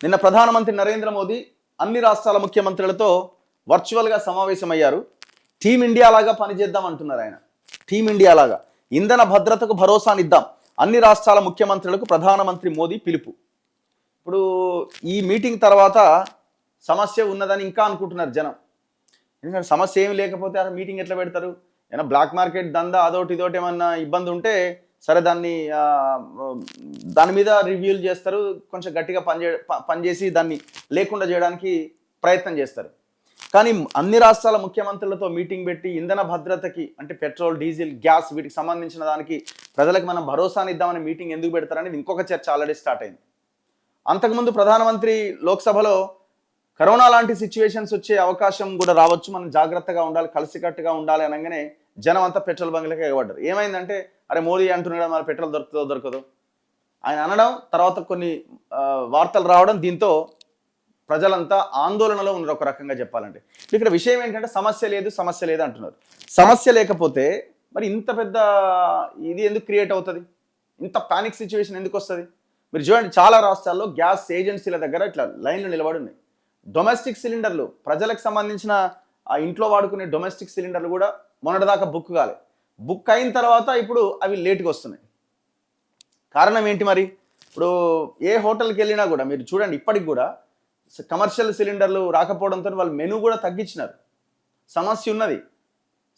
నిన్న ప్రధానమంత్రి నరేంద్ర మోదీ అన్ని రాష్ట్రాల ముఖ్యమంత్రులతో వర్చువల్గా సమావేశమయ్యారు. టీమిండియా లాగా పనిచేద్దాం అంటున్నారు ఆయన. టీమిండియా లాగా ఇంధన భద్రతకు భరోసానిద్దాం, అన్ని రాష్ట్రాల ముఖ్యమంత్రులకు ప్రధానమంత్రి మోదీ పిలుపు. ఇప్పుడు ఈ మీటింగ్ తర్వాత సమస్య ఉన్నదని ఇంకా అనుకుంటున్నారు జనం. ఎందుకంటే సమస్య ఏమి లేకపోతే ఆ మీటింగ్ ఎట్లా పెడతారు? ఏమైనా బ్లాక్ మార్కెట్ దందా అదోటి ఇదోటి ఏమన్నా ఇబ్బంది ఉంటే సరే దాని మీద రివ్యూలు చేస్తారు, కొంచెం గట్టిగా పనిచేసి దాన్ని లేకుండా చేయడానికి ప్రయత్నం చేస్తారు. కానీ అన్ని రాష్ట్రాల ముఖ్యమంత్రులతో మీటింగ్ పెట్టి ఇంధన భద్రతకి అంటే పెట్రోల్, డీజిల్, గ్యాస్ వీటికి సంబంధించిన దానికి ప్రజలకు మనం భరోసాని ఇద్దామని మీటింగ్ ఎందుకు పెడతారనేది ఇంకొక చర్చ ఆల్రెడీ స్టార్ట్ అయింది. అంతకుముందు ప్రధానమంత్రి లోక్సభలో కరోనా లాంటి సిచ్యువేషన్స్ వచ్చే అవకాశం కూడా రావచ్చు, మనం జాగ్రత్తగా ఉండాలి, కలిసికట్టుగా ఉండాలి అనగానే జనం అంతా పెట్రోల్ బంకులకు ఎగబడ్డారు. ఏమైందంటే అరే మోదీ అంటున్నాడు మన పెట్రోల్ దొరకదో ఆయన అనడం, తర్వాత కొన్ని వార్తలు రావడం, దీంతో ప్రజలంతా ఆందోళనలో ఉన్నారు. ఒక రకంగా చెప్పాలంటే ఇక్కడ విషయం ఏంటంటే సమస్య లేదు అంటున్నారు. సమస్య లేకపోతే మరి ఇంత పెద్ద ఇది ఎందుకు క్రియేట్ అవుతుంది? ఇంత పానిక్ సిచ్యువేషన్ ఎందుకు వస్తుంది? మీరు చూడండి, చాలా రాష్ట్రాల్లో గ్యాస్ ఏజెన్సీల దగ్గర ఇట్లా లైన్లు నిలబడి ఉన్నాయి. డొమెస్టిక్ సిలిండర్లు, ప్రజలకు సంబంధించిన ఆ ఇంట్లో వాడుకునే డొమెస్టిక్ సిలిండర్లు కూడా మొన్నటిదాకా బుక్ కాలే. బుక్ అయిన తర్వాత ఇప్పుడు అవి లేట్గా వస్తున్నాయి. కారణం ఏంటి మరి? ఇప్పుడు ఏ హోటల్కి వెళ్ళినా కూడా మీరు చూడండి, ఇప్పటికి కూడా కమర్షియల్ సిలిండర్లు రాకపోవడంతో వాళ్ళు మెనూ కూడా తగ్గించినారు. సమస్య ఉన్నది,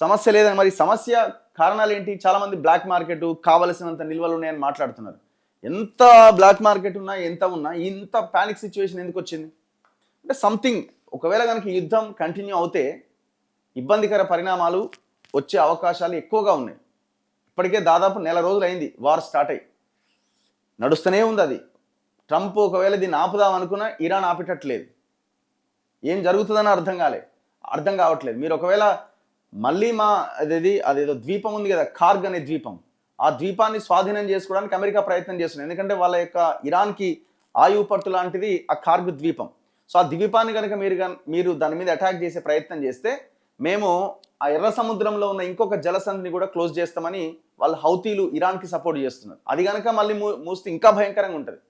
సమస్య లేదని. మరి సమస్య కారణాలు ఏంటి? చాలామంది బ్లాక్ మార్కెట్, కావలసినంత నిల్వలు ఉన్నాయని మాట్లాడుతున్నారు. ఎంత బ్లాక్ మార్కెట్ ఉన్నా, ఎంత ఉన్నా ఇంత పానిక్ సిచ్యువేషన్ ఎందుకు వచ్చింది అంటే సంథింగ్, ఒకవేళ కనుక యుద్ధం కంటిన్యూ అవుతే ఇబ్బందికర పరిణామాలు వచ్చే అవకాశాలు ఎక్కువగా ఉన్నాయి. ఇప్పటికే దాదాపు నెల రోజులు అయింది వార్ స్టార్ట్ అయ్యి, నడుస్తూనే ఉంది అది. ట్రంప్ ఒకవేళ దీన్ని ఆపుదాం అనుకున్నా ఇరాన్ ఆపేటట్లేదు. ఏం జరుగుతుందని అర్థం కావట్లేదు. మీరు ఒకవేళ మళ్ళీ అదేదో ద్వీపం ఉంది కదా, కార్గ్ అనే ద్వీపం, ఆ ద్వీపాన్ని స్వాధీనం చేసుకోవడానికి అమెరికా ప్రయత్నం చేస్తుంది. ఎందుకంటే వాళ్ళ యొక్క ఇరాన్కి ఆయువు పట్టు లాంటిది ఆ కార్గ్ ద్వీపం. సో ఆ ద్వీపాన్ని కనుక మీరు దాని మీద అటాక్ చేసే ప్రయత్నం చేస్తే మేము ఆ ఎర్ర సముద్రంలో ఉన్న ఇంకొక జలసంధిని కూడా క్లోజ్ చేస్తామని వాళ్ళు హౌతీలు ఇరాన్కి సపోర్ట్ చేస్తున్నారు. అది కనుక మళ్ళీ మూస్తే ఇంకా భయంకరంగా ఉంటుంది.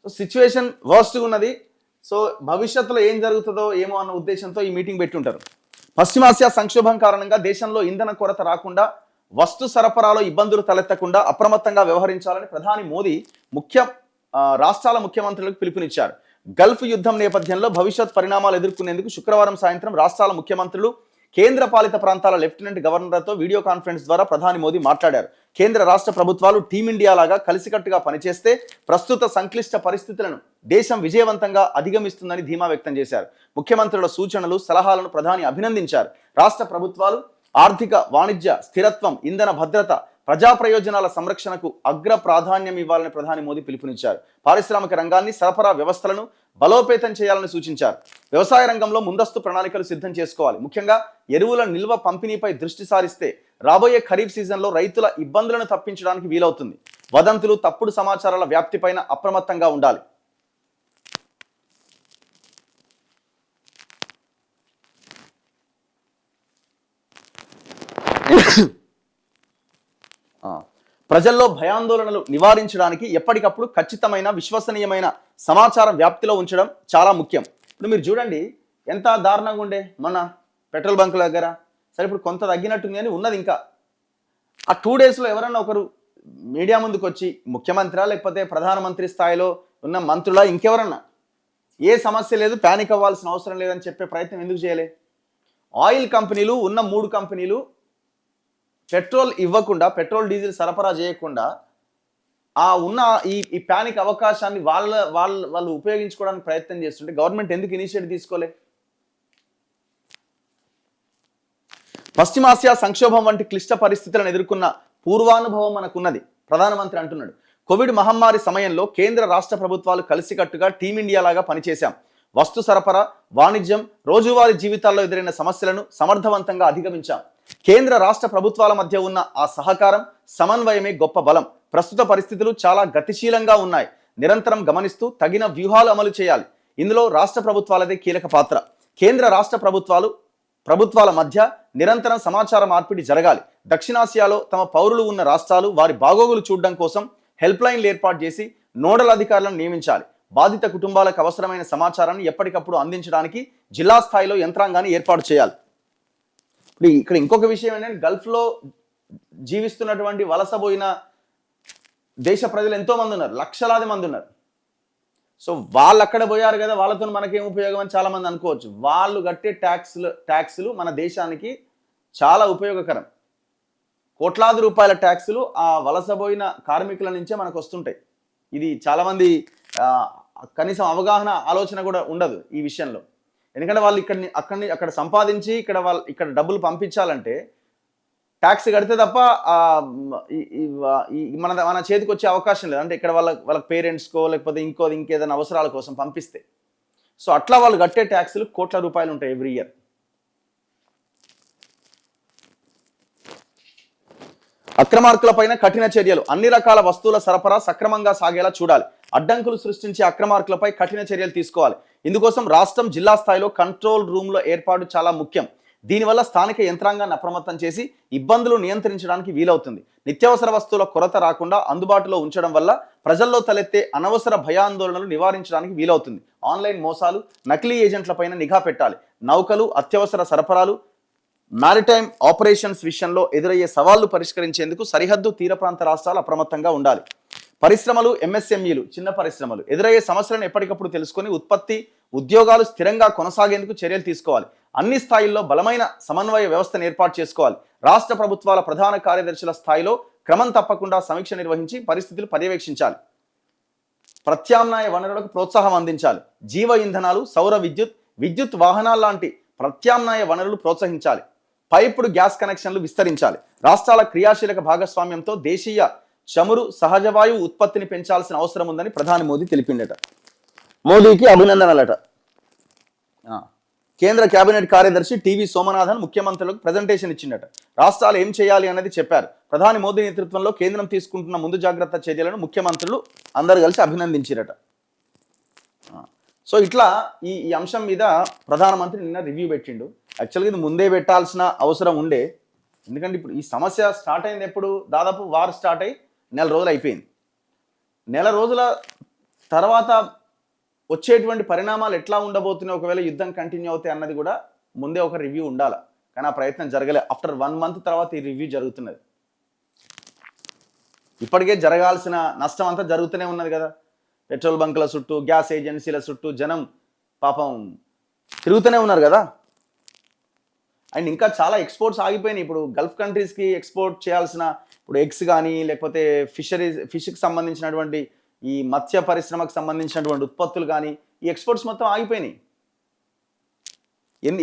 సో సిచ్యువేషన్ వర్స్ట్గా ఉన్నది. సో భవిష్యత్తులో ఏం జరుగుతుందో ఏమో అన్న ఉద్దేశంతో ఈ మీటింగ్ పెట్టుంటారు. పశ్చిమాసియా సంక్షోభం కారణంగా దేశంలో ఇంధన కొరత రాకుండా, వస్తు సరఫరాలో ఇబ్బందులు తలెత్తకుండా అప్రమత్తంగా వ్యవహరించాలని ప్రధాని మోదీ రాష్ట్రాల ముఖ్యమంత్రులకు పిలుపునిచ్చారు. గల్ఫ్ యుద్ధం నేపథ్యంలో భవిష్యత్ పరిణామాలు ఎదుర్కొనేందుకు శుక్రవారం సాయంత్రం రాష్ట్రాల ముఖ్యమంత్రులు, కేంద్ర పాలిత ప్రాంతాల లెఫ్టినెంట్ గవర్నర్లతో వీడియో కాన్ఫరెన్స్ ద్వారా ప్రధాని మోదీ మాట్లాడారు. కేంద్ర రాష్ట్ర ప్రభుత్వాలు టీమిండియా లాగా కలిసికట్టుగా పనిచేస్తే ప్రస్తుత సంక్లిష్ట పరిస్థితులను దేశం విజయవంతంగా అధిగమిస్తుందని ధీమా వ్యక్తం చేశారు. ముఖ్యమంత్రుల సూచనలు, సలహాలను ప్రధాని అభినందించారు. రాష్ట్ర ప్రభుత్వాలు ఆర్థిక, వాణిజ్య స్థిరత్వం, ఇంధన భద్రత, ప్రజా ప్రయోజనాల సంరక్షణకు అగ్ర ప్రాధాన్యం ఇవ్వాలని ప్రధాని మోదీ పిలుపునిచ్చారు. పారిశ్రామిక రంగాన్ని, సరఫరా వ్యవస్థలను బలోపేతం చేయాలని సూచించారు. వ్యవసాయ రంగంలో ముందస్తు ప్రణాళికలు సిద్ధం చేసుకోవాలి. ముఖ్యంగా ఎరువుల నిల్వ పంపిణీపై దృష్టి సారిస్తే రాబోయే ఖరీఫ్ సీజన్లో రైతుల ఇబ్బందులను తప్పించడానికి వీలవుతుంది. వదంతులు, తప్పుడు సమాచారాల వ్యాప్తిపైన అప్రమత్తంగా ఉండాలి. ప్రజల్లో భయాందోళనలు నివారించడానికి ఎప్పటికప్పుడు ఖచ్చితమైన, విశ్వసనీయమైన సమాచారం వ్యాప్తిలో ఉంచడం చాలా ముఖ్యం. ఇప్పుడు మీరు చూడండి ఎంత దారుణంగా ఉండే మన పెట్రోల్ బంకుల దగ్గర. సరే ఇప్పుడు కొంత తగ్గినట్టుంది కానీ ఉన్నది ఇంకా. ఆ 2 డేస్లో ఎవరన్నా ఒకరు మీడియా ముందుకు వచ్చి, ముఖ్యమంత్రి లేకపోతే ప్రధానమంత్రి స్థాయిలో ఉన్న మంత్రులా ఇంకెవరన్నా, ఏ సమస్య లేదు, ప్యానిక్ అవ్వాల్సిన అవసరం లేదని చెప్పే ప్రయత్నం ఎందుకు చేయలే? ఆయిల్ కంపెనీలు ఉన్న 3 కంపెనీలు పెట్రోల్ ఇవ్వకుండా, పెట్రోల్ డీజిల్ సరఫరా చేయకుండా ఉన్న ఈ ప్యానిక్ అవకాశాన్ని వాళ్ళు ఉపయోగించుకోవడానికి ప్రయత్నం చేస్తుంటే గవర్నమెంట్ ఎందుకు ఇనిషియేటివ్ తీసుకోలే? పశ్చిమాసియా సంక్షోభం వంటి క్లిష్ట పరిస్థితులను ఎదుర్కొన్న పూర్వానుభవం మనకున్నది ప్రధానమంత్రి అంటున్నాడు. కోవిడ్ మహమ్మారి సమయంలో కేంద్ర రాష్ట్ర ప్రభుత్వాలు కలిసికట్టుగా టీమిండియా లాగా పనిచేశాం. వస్తు సరఫరా, వాణిజ్యం, రోజువారీ జీవితాల్లో ఎదురైన సమస్యలను సమర్థవంతంగా అధిగమించాం. కేంద్ర రాష్ట్ర ప్రభుత్వాల మధ్య ఉన్న ఆ సహకారం, సమన్వయమే గొప్ప బలం. ప్రస్తుత పరిస్థితులు చాలా గతిశీలంగా ఉన్నాయి. నిరంతరం గమనిస్తూ తగిన వ్యూహాలు అమలు చేయాలి. ఇందులో రాష్ట్ర ప్రభుత్వాలదే కీలక పాత్ర. కేంద్ర రాష్ట్ర ప్రభుత్వాల మధ్య నిరంతరం సమాచార మార్పిడి జరగాలి. దక్షిణాసియాలో తమ పౌరులు ఉన్న రాష్ట్రాలు వారి బాగోగులు చూడడం కోసం హెల్ప్ లైన్లు ఏర్పాటు చేసి నోడల్ అధికారులను నియమించాలి. బాధిత కుటుంబాలకు అవసరమైన సమాచారాన్ని ఎప్పటికప్పుడు అందించడానికి జిల్లా స్థాయిలో యంత్రాంగాన్ని ఏర్పాటు చేయాలి. ఇక్కడ ఇంకొక విషయం ఏంటంటే, గల్ఫ్లో జీవిస్తున్నటువంటి వలసపోయిన దేశ ప్రజలు ఎంతో మంది ఉన్నారు, లక్షలాది మంది ఉన్నారు. సో వాళ్ళు అక్కడ పోయారు కదా, వాళ్ళతో మనకేం ఉపయోగం అని చాలా మంది అనుకోవచ్చు. వాళ్ళు కట్టే ట్యాక్సులు మన దేశానికి చాలా ఉపయోగకరం. కోట్లాది రూపాయల ట్యాక్సులు ఆ వలసపోయిన కార్మికుల నుంచే మనకు వస్తుంటాయి. ఇది చాలామంది కనీసం అవగాహన ఆలోచన కూడా ఉండదు ఈ విషయంలో. ఎందుకంటే వాళ్ళు అక్కడ సంపాదించి ఇక్కడ డబ్బులు పంపించాలంటే ట్యాక్స్ కడితే తప్ప మన చేతికి వచ్చే అవకాశం లేదు. అంటే ఇక్కడ వాళ్ళ పేరెంట్స్కో లేకపోతే ఇంకేదైనా అవసరాల కోసం పంపిస్తే. సో అట్లా వాళ్ళు కట్టే ట్యాక్సులు కోట్ల రూపాయలు ఉంటాయి ఎవ్రీ ఇయర్. అక్రమార్కులపైన కఠిన చర్యలు. అన్ని రకాల వస్తువుల సరఫరా సక్రమంగా సాగేలా చూడాలి. అడ్డంకులు సృష్టించే అక్రమార్కులపై కఠిన చర్యలు తీసుకోవాలి. ఇందుకోసం రాష్ట్రం జిల్లా స్థాయిలో కంట్రోల్ రూమ్ల ఏర్పాటు చాలా ముఖ్యం. దీనివల్ల స్థానిక యంత్రాంగాన్ని అప్రమత్తం చేసి ఇబ్బందులు నియంత్రించడానికి వీలవుతుంది. నిత్యావసర వస్తువుల కొరత రాకుండా అందుబాటులో ఉంచడం వల్ల ప్రజల్లో తలెత్తే అనవసర భయాందోళనలు నివారించడానికి వీలవుతుంది. ఆన్లైన్ మోసాలు, నకిలీ ఏజెంట్లపైన నిఘా పెట్టాలి. నౌకలు, అత్యవసర సరఫరాలు, మారిటైమ్ ఆపరేషన్స్ విషయంలో ఎదురయ్యే సవాళ్లు పరిష్కరించేందుకు సరిహద్దు తీర ప్రాంత రాష్ట్రాలు అప్రమత్తంగా ఉండాలి. పరిశ్రమలు, ఎంఎస్ఎంఈలు, చిన్న పరిశ్రమలు ఎదురయ్యే సమస్యలను ఎప్పటికప్పుడు తెలుసుకొని ఉత్పత్తి, ఉద్యోగాలు స్థిరంగా కొనసాగేందుకు చర్యలు తీసుకోవాలి. అన్ని స్థాయిల్లో బలమైన సమన్వయ వ్యవస్థను ఏర్పాటు చేసుకోవాలి. రాష్ట్ర ప్రభుత్వాల ప్రధాన కార్యదర్శుల స్థాయిలో క్రమం తప్పకుండా సమీక్ష నిర్వహించి పరిస్థితులు పర్యవేక్షించాలి. ప్రత్యామ్నాయ వనరులకు ప్రోత్సాహం అందించాలి. జీవ ఇంధనాలు, సౌర విద్యుత్ వాహనాల లాంటి ప్రత్యామ్నాయ వనరులు ప్రోత్సహించాలి. పైపుడు గ్యాస్ కనెక్షన్లు విస్తరించాలి. రాష్ట్రాల క్రియాశీలక భాగస్వామ్యంతో దేశీయ చమురు, సహజవాయువు ఉత్పత్తిని పెంచాల్సిన అవసరం ఉందని ప్రధాని మోదీ తెలిపిండట. మోదీకి అభినందనలట. కేంద్ర కేబినెట్ కార్యదర్శి టీవీ సోమనాథన్ ముఖ్యమంత్రులకు ప్రజెంటేషన్ ఇచ్చిండట. రాష్ట్రాలు ఏం చేయాలి అన్నది చెప్పారు. ప్రధాని మోదీ నేతృత్వంలో కేంద్రం తీసుకుంటున్న ముందు జాగ్రత్త చర్యలను ముఖ్యమంత్రులు అందరూ కలిసి అభినందించారట. సో ఇట్లా ఈ అంశం మీద ప్రధానమంత్రి నిన్న రివ్యూ పెట్టిండు. యాక్చువల్గా ఇది ముందే పెట్టాల్సిన అవసరం ఉండే. ఎందుకంటే ఇప్పుడు ఈ సమస్య స్టార్ట్ అయింది ఎప్పుడు, దాదాపు వార్ స్టార్ట్ అయ్యి నెల రోజులు అయిపోయింది. నెల రోజుల తర్వాత వచ్చేటువంటి పరిణామాలు ఎట్లా ఉండబోతున్నాయి, ఒకవేళ యుద్ధం కంటిన్యూ అవుతాయి అన్నది కూడా ముందే ఒక రివ్యూ ఉండాలి. కానీ ఆ ప్రయత్నం జరగలే. ఆఫ్టర్ 1 month తర్వాత ఈ రివ్యూ జరుగుతున్నది. ఇప్పటికే జరగాల్సిన నష్టం అంతా జరుగుతూనే ఉన్నది కదా. పెట్రోల్ బంకుల చుట్టూ, గ్యాస్ ఏజెన్సీల చుట్టూ జనం పాపం తిరుగుతూనే ఉన్నారు కదా. అండ్ ఇంకా చాలా ఎక్స్పోర్ట్స్ ఆగిపోయినాయి. ఇప్పుడు గల్ఫ్ కంట్రీస్కి ఎక్స్పోర్ట్ చేయాల్సిన ఇప్పుడు ఎగ్స్ కానీ లేకపోతే ఫిష్కి సంబంధించినటువంటి ఈ మత్స్య పరిశ్రమకు సంబంధించినటువంటి ఉత్పత్తులు కానీ ఈ ఎక్స్పోర్ట్స్ మొత్తం ఆగిపోయినాయి.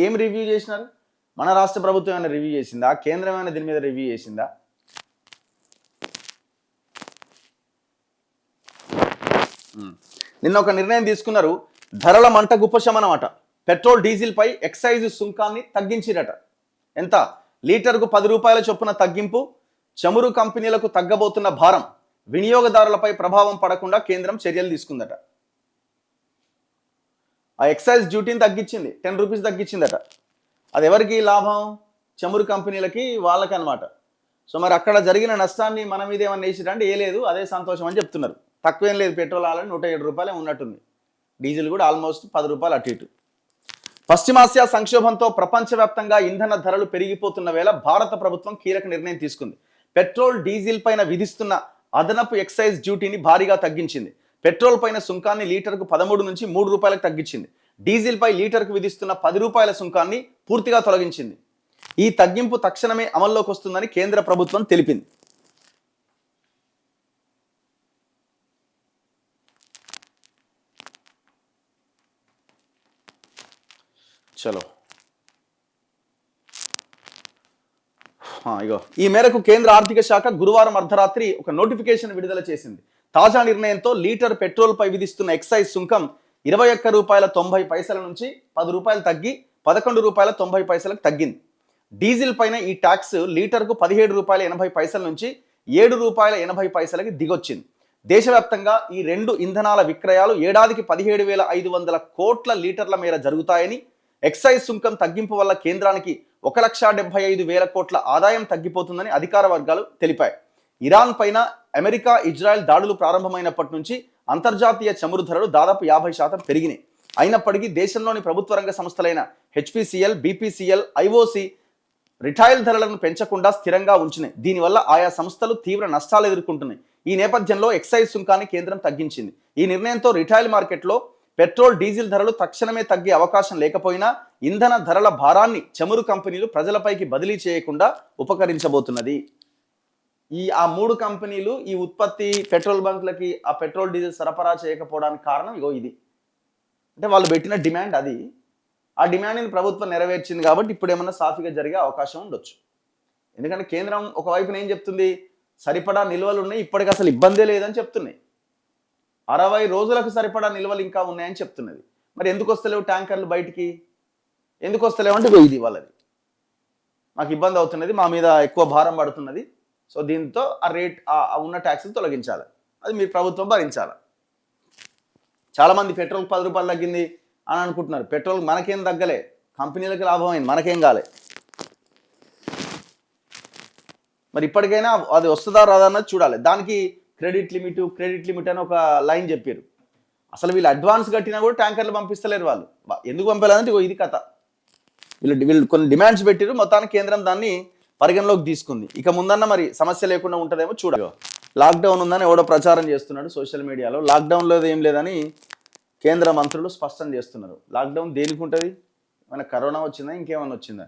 ఏం రివ్యూ చేసినారు? మన రాష్ట్ర ప్రభుత్వం ఏమైనా రివ్యూ చేసిందా? కేంద్రం ఏమైనా దీని మీద రివ్యూ చేసిందా? నిన్న ఒక నిర్ణయం తీసుకున్నారు. ధరల మంటకు ఉపశమనం అట. పెట్రోల్, డీజిల్ పై ఎక్సైజ్ సుంకాన్ని తగ్గించిరట. ఎంత? లీటర్కు 10 రూపాయల చొప్పున తగ్గింపు. చమురు కంపెనీలకు తగ్గబోతున్న భారం. వినియోగదారులపై ప్రభావం పడకుండా కేంద్రం చర్యలు తీసుకుందట. ఆ ఎక్సైజ్ డ్యూటీని తగ్గించింది, 10 రూపీస్ తగ్గించిందట. అది ఎవరికి లాభం? చమురు కంపెనీలకి, వాళ్ళకి అనమాట. సో మరి అక్కడ జరిగిన నష్టాన్ని మన మీద ఏమన్నా వేసిరంటే ఏ లేదు, అదే సంతోషం అని చెప్తున్నారు. తక్కువేం లేదు. పెట్రోల్ ఆల్రెడీ 107 రూపాయలే ఉన్నట్టుంది. డీజిల్ కూడా ఆల్మోస్ట్ 10 రూపాయలు అటు ఇటు. పశ్చిమాసియా సంక్షోభంతో ప్రపంచవ్యాప్తంగా ఇంధన ధరలు పెరిగిపోతున్న వేళ భారత ప్రభుత్వం కీలక నిర్ణయం తీసుకుంది. పెట్రోల్, డీజిల్ పైన విధిస్తున్న అదనపు ఎక్సైజ్ డ్యూటీని భారీగా తగ్గించింది. పెట్రోల్ పైన సుంకాన్ని లీటర్కు 13 నుంచి 3 రూపాయలకు తగ్గించింది. డీజిల్ పై లీటర్కు విధిస్తున్న 10 రూపాయల సుంకాన్ని పూర్తిగా తొలగించింది. ఈ తగ్గింపు తక్షణమే అమల్లోకి వస్తుందని కేంద్ర ప్రభుత్వం తెలిపింది. చలో ఇగో ఈ మేరకు కేంద్ర ఆర్థిక శాఖ గురువారం అర్ధరాత్రి ఒక నోటిఫికేషన్ విడుదల చేసింది. తాజా నిర్ణయంతో లీటర్ పెట్రోల్ పై విధిస్తున్న ఎక్సైజ్ సుంకం 21 రూపాయల 90 పైసల నుంచి 10 రూపాయలు తగ్గి 11 రూపాయల 90 పైసలకు తగ్గింది. డీజిల్ పైన ఈ ట్యాక్స్ లీటర్కు 17 రూపాయల 80 పైసల నుంచి 7 రూపాయల 80 పైసలకి దిగొచ్చింది. దేశవ్యాప్తంగా ఈ రెండు ఇంధనాల విక్రయాలు ఏడాదికి 17,500 కోట్ల లీటర్ల మేర జరుగుతాయని, ఎక్సైజ్ సుంకం తగ్గింపు వల్ల కేంద్రానికి 1,75,000 కోట్ల ఆదాయం తగ్గిపోతుందని అధికార వర్గాలు తెలిపాయి. ఇరాన్ పైన అమెరికా, ఇజ్రాయెల్ దాడులు ప్రారంభమైనప్పటి నుంచి అంతర్జాతీయ చమురు ధరలు దాదాపు 50% పెరిగినాయి. అయినప్పటికీ దేశంలోని ప్రభుత్వ రంగ సంస్థలైన హెచ్పిసిఎల్, బిపిసిఎల్, ఐఓసి రిటైల్ ధరలను పెంచకుండా స్థిరంగా ఉంచినాయి. దీనివల్ల ఆయా సంస్థలు తీవ్ర నష్టాలు ఎదుర్కొంటున్నాయి. ఈ నేపథ్యంలో ఎక్సైజ్ సుంకాన్ని కేంద్రం తగ్గించింది. ఈ నిర్ణయంతో రిటైల్ మార్కెట్లో పెట్రోల్, డీజిల్ ధరలు తక్షణమే తగ్గే అవకాశం లేకపోయినా ఇంధన ధరల భారాన్ని చమురు కంపెనీలు ప్రజలపైకి బదిలీ చేయకుండా ఉపకరించబోతున్నది. ఆ 3 కంపెనీలు ఈ ఉత్పత్తి పెట్రోల్ బంకులకి ఆ పెట్రోల్, డీజిల్ సరఫరా చేయకపోవడానికి కారణం ఇది. అంటే వాళ్ళు పెట్టిన డిమాండ్ అది. ఆ డిమాండ్ని ప్రభుత్వం నెరవేర్చింది కాబట్టి ఇప్పుడు ఏమన్నా సాఫీగా జరిగే అవకాశం ఉండొచ్చు. ఎందుకంటే కేంద్రం ఒకవైపున ఏం చెప్తుంది, సరిపడా నిల్వలు ఉన్నాయి, ఇప్పటికి అసలు ఇబ్బందే లేదని చెప్తున్నాయి. 60 రోజులకు సరిపడా నిల్వలు ఇంకా ఉన్నాయని చెప్తున్నది. మరి ఎందుకు వస్తలేవు ట్యాంకర్లు బయటికి? ఎందుకు వస్తలేవు అంటే ఇది వాళ్ళది, మాకు ఇబ్బంది అవుతున్నది, మా మీద ఎక్కువ భారం పడుతున్నది, సో దీంతో ఆ రేట్ ఉన్న ట్యాక్స్లు తొలగించాలి, అది మీరు ప్రభుత్వం భరించాలి. చాలామంది పెట్రోల్ 10 రూపాయలు తగ్గింది అని అనుకుంటున్నారు. పెట్రోల్ మనకేం తగ్గలే, కంపెనీలకు లాభం అయింది, మనకేం కాలే. మరి ఇప్పటికైనా అది వస్తుందా రాదా అన్నది చూడాలి. దానికి క్రెడిట్ లిమిట్ అని ఒక లైన్ చెప్పారు. అసలు వీళ్ళు అడ్వాన్స్ కట్టినా కూడా ట్యాంకర్లు పంపిస్తలేరు. వాళ్ళు ఎందుకు పంపలేదంటే ఇది కథ. వీళ్ళు కొన్ని డిమాండ్స్ పెట్టారు, మొత్తానికి కేంద్రం దాన్ని పరిగణలోకి తీసుకుంది. ఇక ముందన్న మరి సమస్య లేకుండా ఉంటుందేమో చూడాలి. లాక్డౌన్ ఉందని ఎవడో ప్రచారం చేస్తున్నాడు సోషల్ మీడియాలో. లాక్డౌన్లో ఏం లేదని కేంద్ర మంత్రులు స్పష్టం చేస్తున్నారు. లాక్డౌన్ దేనికి ఉంటుంది? మన కరోనా వచ్చిందా, ఇంకేమైనా వచ్చిందా?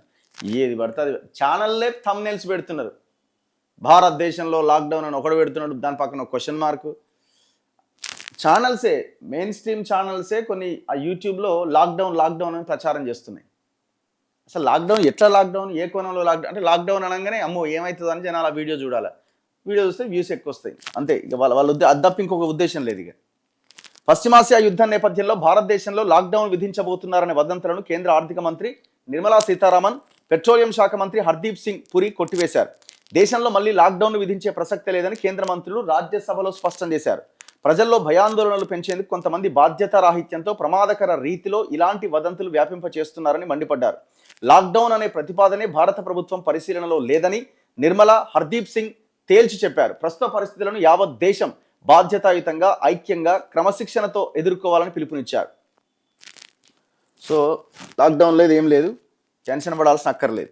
ఏది పడితే అది ఛానల్లే థంబ్నెయిల్స్ పెడుతున్నారు. భారతదేశంలో లాక్డౌన్ అని ఒకడు పెడుతున్నాడు, దాని పక్కన క్వశ్చన్ మార్క్. ఛానల్సే, మెయిన్ స్ట్రీమ్ ఛానల్సే కొన్ని ఆ యూట్యూబ్లో లాక్డౌన్ అని ప్రచారం చేస్తున్నాయి. అసలు లాక్డౌన్ ఎట్లా లాక్డౌన్, ఏ కోణంలో లాక్డౌన్ అంటే లాక్డౌన్ అనగానే అమ్మో ఏమవుతుంది అని జనాలు ఆ వీడియో చూడాలి. వీడియో చూస్తే వ్యూస్ ఎక్కువ వస్తాయి అంతే. ఇక వాళ్ళ అది తప్ప ఇంకొక ఉద్దేశం లేదు. ఇక పశ్చిమాసియా యుద్ధం నేపథ్యంలో భారతదేశంలో లాక్డౌన్ విధించబోతున్నారనే వదంతులను కేంద్ర ఆర్థిక మంత్రి నిర్మలా సీతారామన్, పెట్రోలియం శాఖ మంత్రి హర్దీప్ సింగ్ పురి కొట్టివేశారు. దేశంలో మళ్ళీ లాక్డౌన్ విధించే ప్రసక్తే లేదని కేంద్ర మంత్రులు రాజ్యసభలో స్పష్టం చేశారు. ప్రజల్లో భయాందోళనలు పెంచేందుకు కొంతమంది బాధ్యతారాహిత్యంతో ప్రమాదకర రీతిలో ఇలాంటి వదంతులు వ్యాపింప చేస్తున్నారని మండిపడ్డారు. లాక్డౌన్ అనే ప్రతిపాదనే భారత ప్రభుత్వం పరిశీలనలో లేదని నిర్మలా, హర్దీప్ సింగ్ తేల్చి చెప్పారు. ప్రస్తుత పరిస్థితులను యావత్ దేశం బాధ్యతాయుతంగా, ఐక్యంగా, క్రమశిక్షణతో ఎదుర్కోవాలని పిలుపునిచ్చారు. సో లాక్డౌన్ లేదు, ఏం లేదు, టెన్షన్ పడాల్సిన అక్కర్లేదు.